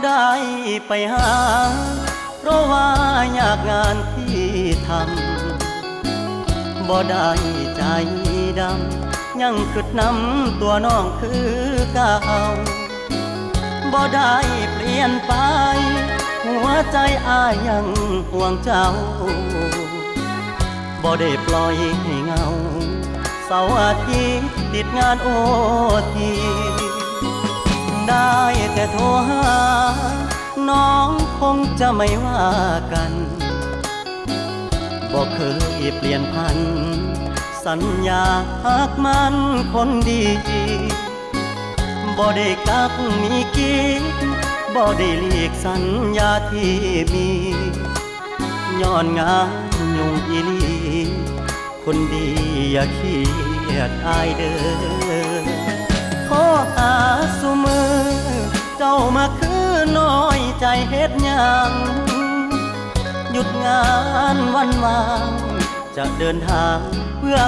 ได้ไปหาเพราะว่าอยากงานที่ทำบ่ได้ใจดำยังกึดน้ำตัวน้องคือเก่าบ่ได้เปลี่ยนไปหัวใจอ้ายยังห่วงเจ้าบ่ได้ปล่อยให้เงาเสาร์อาทิตย์ติดงานโอทีได้แต่โทรหาน้องคงจะไม่ว่ากันบ่เคยเปลี่ยนพันสัญญาหากมันคนดีบ่ได้กักมีกิ๊กบ่ได้หลีกสัญญาที่มีย้อนงานยุ่งอีหลีคนดีอย่าเครียดอายเด้อขอหาสุมือเจ้ามาคือน้อยใจเฮ็ดหยังหยุดงานวันวางจะเดินทางเพื่อ